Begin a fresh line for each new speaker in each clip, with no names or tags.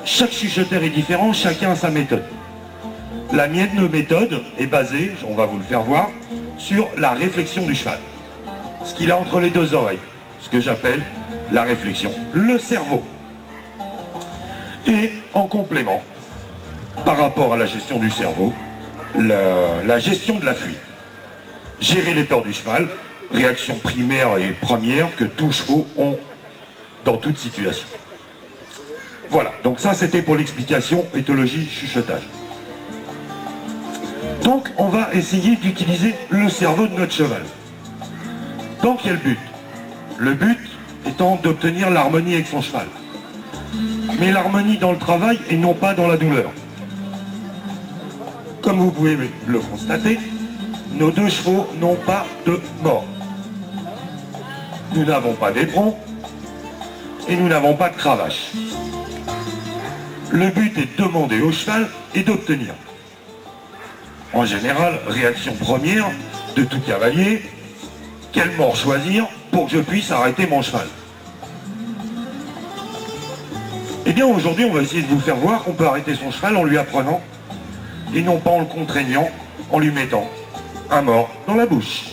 Chaque chuchoteur est différent, chacun a sa méthode. La mienne méthode est basée, on va vous le faire voir, sur la réflexion du cheval. Ce qu'il a entre les deux oreilles, ce que j'appelle la réflexion, le cerveau. Et en complément, par rapport à la gestion du cerveau, la gestion de la fuite. Gérer les peurs du cheval, réaction primaire et première que tous chevaux ont dans toute situation. Voilà, donc ça c'était pour l'explication éthologie chuchotage. Donc on va essayer d'utiliser le cerveau de notre cheval. Dans quel but? Le but étant d'obtenir l'harmonie avec son cheval. Mais l'harmonie dans le travail et non pas dans la douleur. Comme vous pouvez le constater, nos deux chevaux n'ont pas de mort. Nous n'avons pas d'éperon et nous n'avons pas de cravache. Le but est de demander au cheval et d'obtenir. En général, réaction première de tout cavalier, quelle mort choisir pour que je puisse arrêter mon cheval? Eh bien aujourd'hui, on va essayer de vous faire voir qu'on peut arrêter son cheval en lui apprenant et non pas en le contraignant, en lui mettant un mort dans la bouche.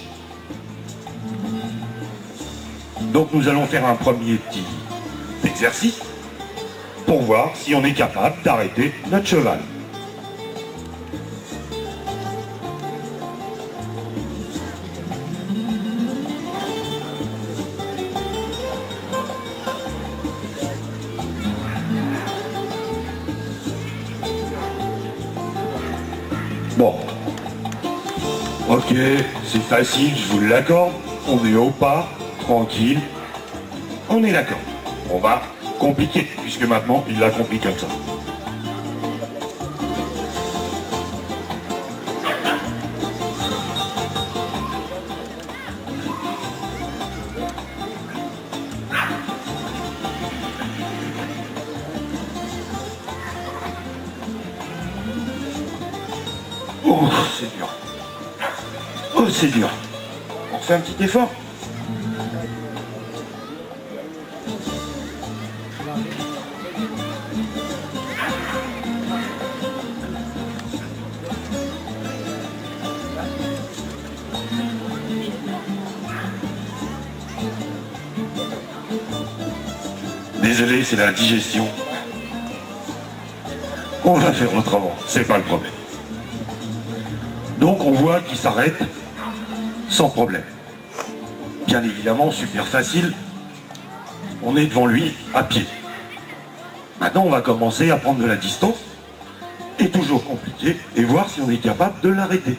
Donc nous allons faire un premier petit exercice pour voir si on est capable d'arrêter notre cheval. Bon, ok, c'est facile, je vous l'accorde, on est au pas, tranquille, on est d'accord. On va compliquer, puisque maintenant il l'a compris comme ça. Oh, c'est dur. Oh, c'est dur. On fait un petit effort. Désolé, c'est la digestion. On va faire autrement, c'est pas le problème. Donc on voit qu'il s'arrête sans problème. Bien évidemment, super facile. On est devant lui à pied. Maintenant, on va commencer à prendre de la distance, et toujours compliqué, et voir si on est capable de l'arrêter.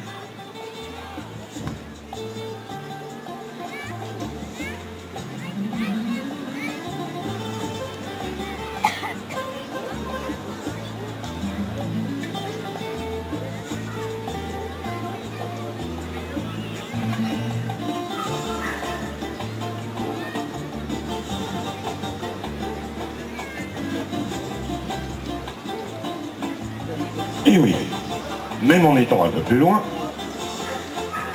Et oui, même en étant un peu plus loin,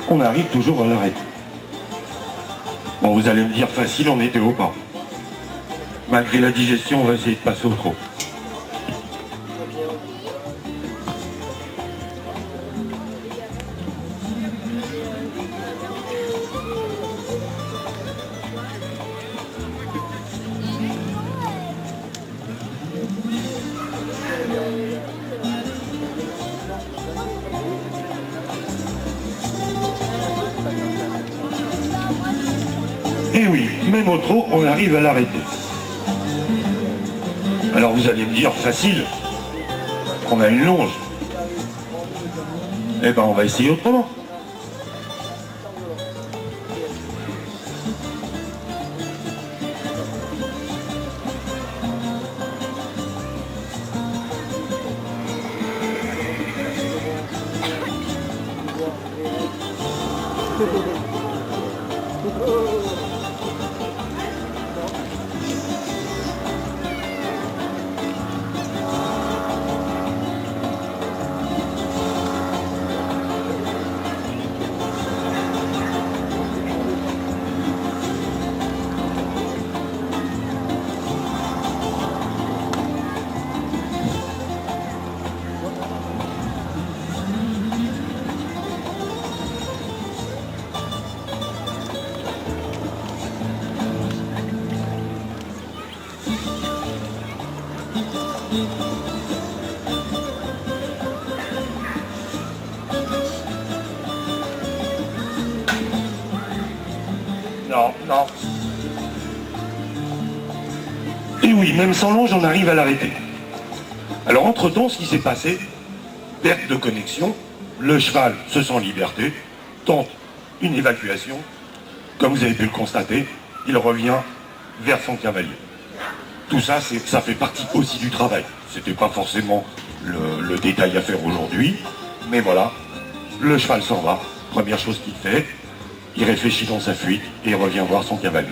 on arrive toujours à l'arrêter. Bon, vous allez me dire facile, on était au pas. Malgré la digestion, on va essayer de passer au trot. Et oui, même au trot, on arrive à l'arrêter. Alors vous allez me dire, facile, on a une longe. Eh ben on va essayer autrement. Non, non. Et oui, même sans longe, on arrive à l'arrêter. Alors, entre-temps, ce qui s'est passé, perte de connexion, le cheval se sent en liberté, tente une évacuation. Comme vous avez pu le constater, il revient vers son cavalier. Tout ça, ça fait partie aussi du travail. C'était pas forcément le détail à faire aujourd'hui, mais voilà, le cheval s'en va. Première chose qu'il fait, il réfléchit dans sa fuite et il revient voir son cavalier.